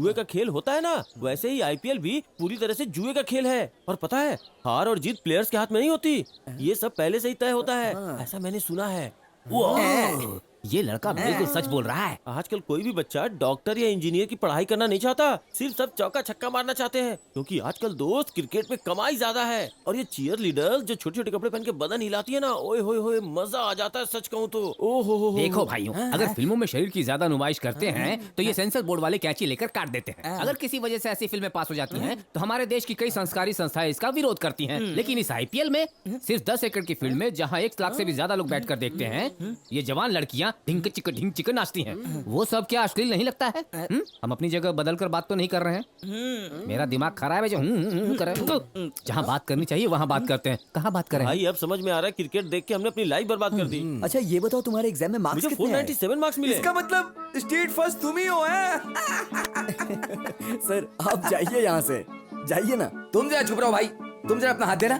जुए का खेल होता है ना, वैसे ही आईपीएल भी पूरी तरह से जुए का खेल है। और पता है, हार और जीत प्लेयर्स के हाथ में नहीं होती, ये सब पहले से ही तय होता है, ऐसा मैंने सुना है। ये लड़का बिल्कुल सच बोल रहा है। आजकल कोई भी बच्चा डॉक्टर या इंजीनियर की पढ़ाई करना नहीं चाहता, सिर्फ सब चौका छक्का मारना चाहते हैं, क्योंकि आजकल दोस्त क्रिकेट में कमाई ज्यादा है। और ये चीयर लीडर्स जो छोटे छोटे कपड़े पहन के बदन हिलाती है ना, ओए होए होए, मजा आ जाता है सच कहूँ तो। ओ हो। देखो भाइयों, अगर फिल्मों में शरीर की ज्यादा नुमाइश करते हैं तो ये सेंसर बोर्ड वाले कैंची लेकर काट देते हैं। अगर किसी वजह से ऐसी फिल्में पास हो जाती हैं तो हमारे देश की कई संस्कारी संस्थाएं इसका विरोध करती हैं। लेकिन इस आईपीएल में सिर्फ 10 एकड़ की फील्ड में जहां 1 लाख से भी ज्यादा लोग बैठकर देखते हैं, ये जवान लड़कियां ढिंक चिक नाचती हैं। वो सब क्या अश्लील नहीं लगता है? हम अपनी जगह बदल कर बात तो नहीं कर रहे हैं। मेरा दिमाग खराब है जो कर रहे हैं। जहाँ बात करनी चाहिए वहाँ बात करते हैं, कहाँ बात करें? भाई अब समझ में आ रहा है, क्रिकेट देख के हमने अपनी लाइफ बर्बाद कर दी। अच्छा ये बताओ तुम्हारे एग्जाम में मार्क्स मुझे कितने आए? 497 मार्क्स मिले। इसका मतलब स्टेट फर्स्ट तुम ही हो है। सर आप जाइए यहाँ से, जाइए ना। तुम जरा चुप रहो भाई, तुम जरा अपना हाथ देना।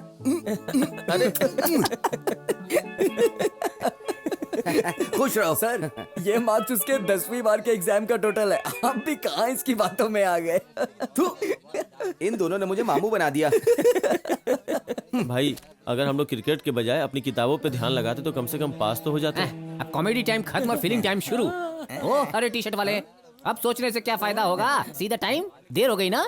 खुश रहो सर ये मार्क्स उसके 10वीं बार के एग्जाम का टोटल है, आप भी कहाँ इसकी बातों में आ गए। इन दोनों ने मुझे मामू बना दिया। भाई अगर हम लोग क्रिकेट के बजाय अपनी किताबों पे ध्यान लगाते तो कम से कम पास तो हो जाते। अब कॉमेडी टाइम खत्म और फीलिंग टाइम शुरू। ओ अरे टी शर्ट वाले, अब सोचने से क्या फायदा होगा, सीधा टाइम, देर हो गई ना।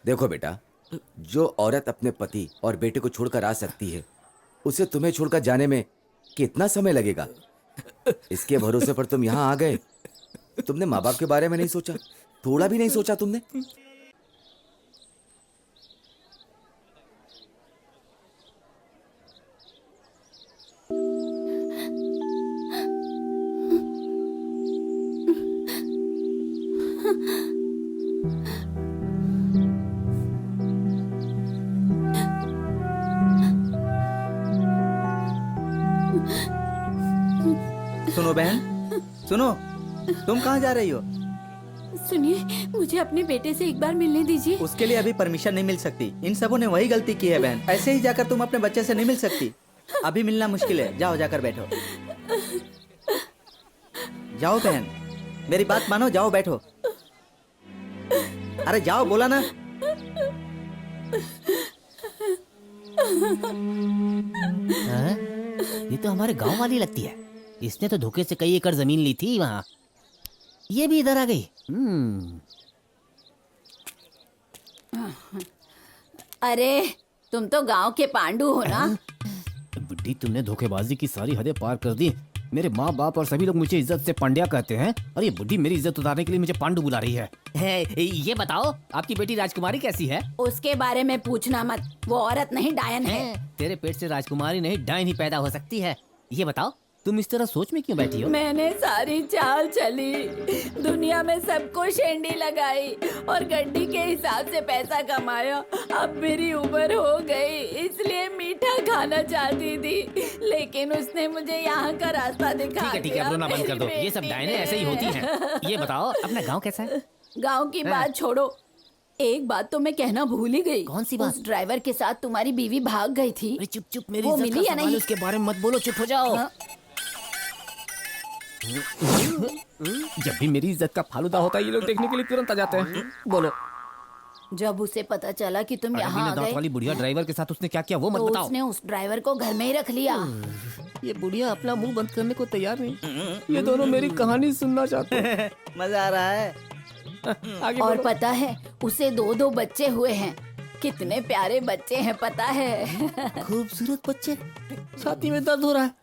देखो बेटा, जो औरत अपने पति और बेटे को छोड़कर आ सकती है, उसे तुम्हें छोड़कर जाने में कितना समय लगेगा? इसके भरोसे पर तुम यहाँ आ गए। तुमने माँ बाप के बारे में नहीं सोचा, थोड़ा भी नहीं सोचा तुमने। सुनो बहन, सुनो, तुम कहाँ जा रही हो? सुनिए, मुझे अपने बेटे से एक बार मिलने दीजिए। उसके लिए अभी परमिशन नहीं मिल सकती। इन सबों ने वही गलती की है बहन। ऐसे ही जाकर तुम अपने बच्चे से नहीं मिल सकती। अभी मिलना मुश्किल है। जाओ जाकर बैठो। जाओ बहन, मेरी बात मानो, जाओ बैठो। अरे जाओ, बोला ना। ये तो हमारे गांव वाली लगती है। इसने तो धोखे से कई एकड़ जमीन ली थी वहाँ। ये भी इधर आ गई। अरे तुम तो गांव के पांडु हो ना। बुड्ढी, तुमने धोखेबाजी की सारी हदें पार कर दी। मेरे माँ बाप और सभी लोग मुझे इज्जत से पांड्या कहते हैं, और ये बुड्ढी मेरी इज्जत उतारने के लिए मुझे पांडु बुला रही है। ये बताओ, आपकी बेटी राजकुमारी कैसी है? उसके बारे में पूछना मत, वो औरत नहीं डायन है। तेरे पेट से राजकुमारी नहीं डायन ही पैदा हो सकती है। ये बताओ, तुम इस तरह सोच में क्यों बैठी हो? मैंने सारी चाल चली, दुनिया में सबको शेंडी लगाई और गड्डी के हिसाब से पैसा कमाया। अब मेरी उम्र हो गई, इसलिए मीठा खाना चाहती थी, लेकिन उसने मुझे यहाँ का रास्ता दिखा दिया। ठीक है, अब रोना बंद कर दो। ये सब डायने ऐसे ही होती हैं। ये बताओ, अपना गांव कैसा है? गांव की बात छोड़ो, एक बात तो मैं कहना भूल ही गई। कौन सी बात? उस ड्राइवर के साथ तुम्हारी बीवी भाग गई थी। अरे चुप चुप, मेरी वो इज्जत मिली का या सवाल है, नहीं? उसके बारे में मत बोलो, चुप हो जाओ। हाँ। जब भी मेरी इज्जत का फालूदा होता है, ये लोग देखने के लिए तुरंत आ जाते हैं। बोलो। जब उसे पता चला कि तुम यहाँ आ गए, वाली बुढ़िया ड्राइवर के साथ उसने क्या किया वो मत तो बताओ। उसने उस ड्राइवर को घर में ही रख लिया। ये बुढ़िया अपना मुंह बंद करने को तैयार नहीं। ये दोनों मेरी कहानी सुनना चाहते हैं। मजा आ रहा है। आगे और बोलो। पता है, उसे 2-2 बच्चे हुए हैं। कितने प्यारे बच्चे हैं पता है। खूबसूरत बच्चे। छाती में दर्द हो रहा है।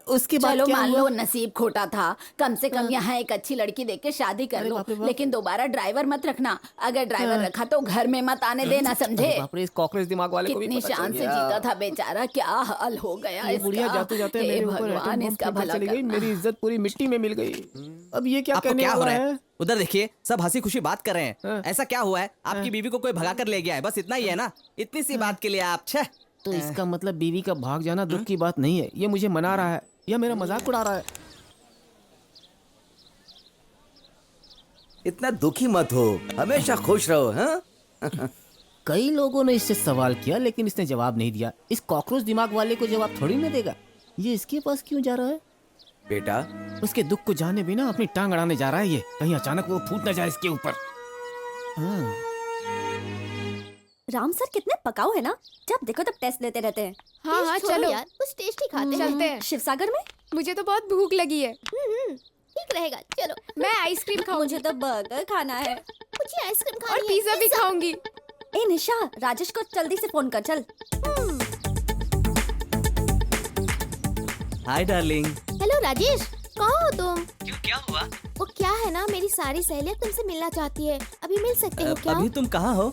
उसके बाद चलो क्या मान हुआ? लो नसीब खोटा था, कम से कम यहाँ एक अच्छी लड़की देख के शादी कर लो, बाप रे बाप। लेकिन दोबारा ड्राइवर मत रखना। अगर ड्राइवर रखा तो घर में मत आने देना, समझे? बाप रे, इस कॉकरोच दिमाग वाले को भी कितनी पता चल शान से गया। जीता था बेचारा, क्या हाल हो गया ये बुढ़िया इसका। जाते जाते हे मेरे ऊपर भगवान, एटम बम इसका फेंककर भला चली गई। करना। मेरी इज्जत पूरी मिट्टी में मिल गई। अब ये क्या आपको कहने क्या हो वाला रहा है? है? उधर देखिए, सब हंसी खुशी बात कर रहे हैं। हाँ। ऐसा क्या हुआ है? आपकी बीवी को कोई भगा कर ले गया है, बस इतना ही है ना? इतनी सी बात के लिए आप छह। तो इसका मतलब बीवी का भाग जाना दुख की बात नहीं है। ये मुझे मना रहा है या मेरा मजाक उड़ा रहा है? इतना दुखी मत हो, हमेशा खुश रहो। हाँ कई लोगों ने इससे सवाल किया लेकिन इसने जवाब नहीं दिया। इस कॉकरोच दिमाग वाले को जवाब थोड़ी ना देगा। ये इसके पास क्यों जा रहा है? बेटा, उसके दुख को जाने बिना अपनी टांग अड़ाने जा रहा है ये। कहीं अचानक वो फूट ना जाए इसके ऊपर। हाँ। राम सर कितने पकाऊ है ना, जब देखो तब टेस्ट लेते रहते हैं। हाँ हाँ छोड़ो चलो यार, कुछ टेस्टी खाते हैं। चलते हैं। शिवसागर में मुझे तो बहुत भूख लगी है। ठीक रहेगा, चलो। मैं आइसक्रीम खाऊंगी मुझे तो बर्गर खाना है मुझे आइसक्रीम और खानी है। पिज्जा भी खाऊंगी। ए निशा, राजेश को जल्दी से फोन कर चल। Hi darling. हेलो राजेश, कहाँ हो तुम? क्यों, क्या हुआ? वो क्या है ना, मेरी सारी सहेलियां तुमसे मिलना चाहती है। अभी मिल सकते हो क्या? अभी तुम कहाँ हो?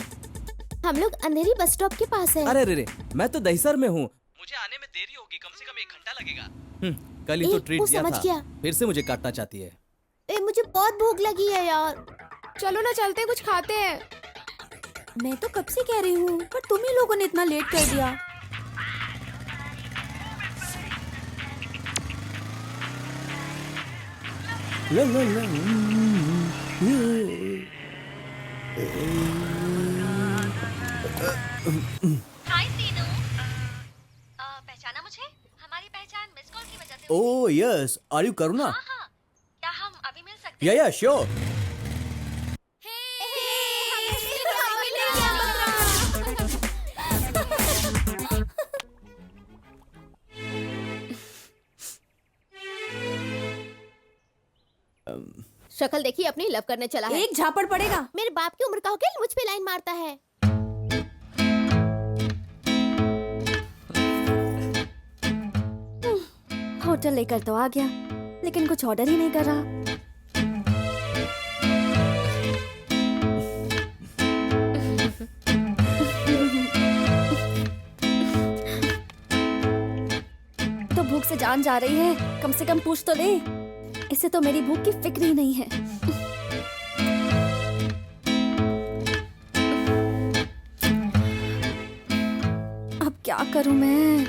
हम लोग अंधेरी बस स्टॉप के पास है। अरे रे, मैं तो दहीसर में हूँ। मुझे आने में देरी होगी, कम से कम 1 घंटा लगेगा। कल ही तो ए, ट्रीट वो दिया समझ था, गया। फिर से मुझे काटना चाहती है। मुझे बहुत भूख लगी है यार। चलो ना चलते हैं, कुछ खाते हैं। मैं तो कब से कह रही हूँ, पर तुम ही लोगों ने इतना लेट कर दिया। हाय सीनू, पहचाना मुझे? हमारी पहचान मिस कॉल की वजह से हुई। ओह यस, आर यू करुणा? हाँ हाँ, क्या हम अभी मिल सकते या हैं? या श्योर। शक्ल देखी अपनी, लव करने चला है। एक झापड़ पड़ेगा। मेरे बाप की उम्र का होकर मुझ पे लाइन मारता है। होटल लेकर तो आ गया, लेकिन कुछ ऑर्डर ही नहीं कर रहा। तो भूख से जान जा रही है, कम से कम पूछ तो ले। इसे तो मेरी भूख की फिक्र ही नहीं है। अब क्या करूं मैं?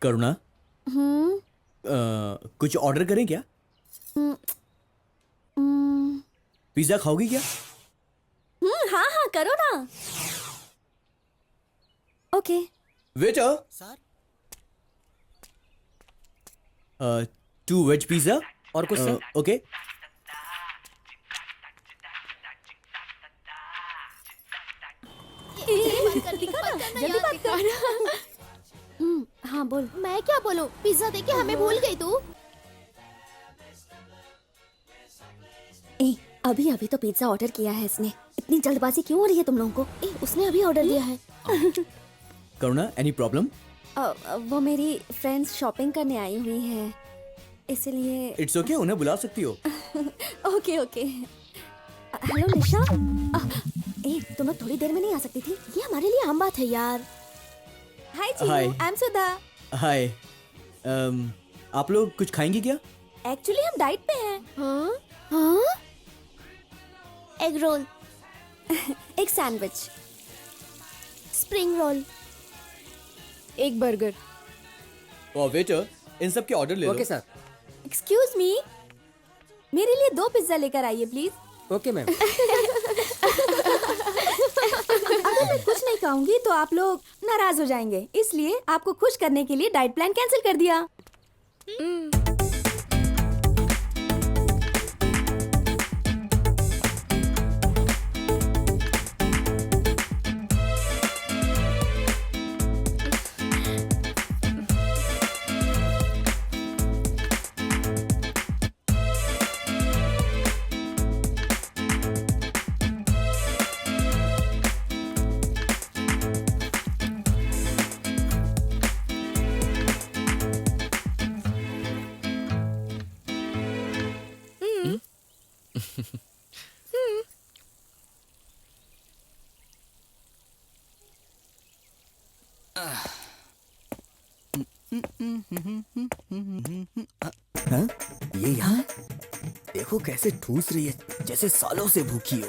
करुणा, कुछ ऑर्डर करें क्या? पिज्जा खाओगी क्या? हाँ हाँ करो ना। Okay. Waiter sir, 2 veg pizza और कुछ सर? ओके। जल्दी बात कर। हाँ बोल। मैं क्या बोलूं, पिज्जा देके हमें भूल गई तू। ए, अभी अभी तो पिज्जा ऑर्डर किया है इसने। इतनी जल्दबाजी क्यों हो रही है तुम लोगों को? उसने अभी ऑर्डर दिया है। करुणा, एनी प्रॉब्लम? वो मेरी फ्रेंड्स शॉपिंग करने आई हुई है, इसलिए। इट्स ओके, उन्हें बुला सकती हो। Okay okay. हेलो निशा। ए, तुम लोग थोड़ी देर में नहीं आ सकती थी? ये हमारे लिए आम बात है यार। हाय चीनू, Hi. आई एम सुधा। हाय, आप लोग कुछ खाएंगे क्या? एक्चुअली हम डाइट पे हैं। हाँ हाँ, एग रोल, एक सैंडविच। स्प्रिंग रोल, एक बर्गर। और वेटर, इन सब के ऑर्डर ले लो। Okay sir. एक्सक्यूज मी, मेरे लिए 2 पिज्जा लेकर आइए प्लीज। Okay ma'am. अगर मैं कुछ नहीं खाऊंगी तो आप लोग नाराज हो जाएंगे, इसलिए आपको खुश करने के लिए डाइट प्लान कैंसिल कर दिया। हाँ? ये यहाँ देखो कैसे ठूस रही है, जैसे सालों से भूखी हो।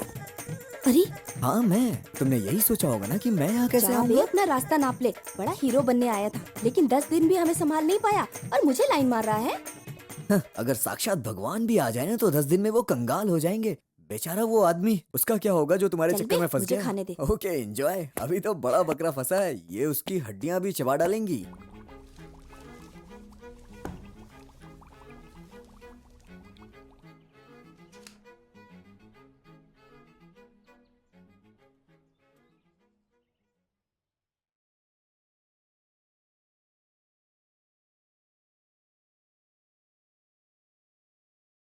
अरे हाँ मैं, तुमने यही सोचा होगा ना कि मैं यहाँ कैसे जा बे, आऊँगा? अपना रास्ता नाप ले। बड़ा हीरो बनने आया था, लेकिन 10 दिन भी हमें संभाल नहीं पाया और मुझे लाइन मार रहा है। अगर साक्षात भगवान भी आ जाए ना तो 10 दिन में वो कंगाल हो जाएंगे। बेचारा वो आदमी, उसका क्या होगा जो तुम्हारे चल चक्कर बे, में फंस मुझे गया। खाने दे। Okay enjoy. अभी तो बड़ा बकरा फंसा है, ये उसकी हड्डियां भी चबा डालेंगी।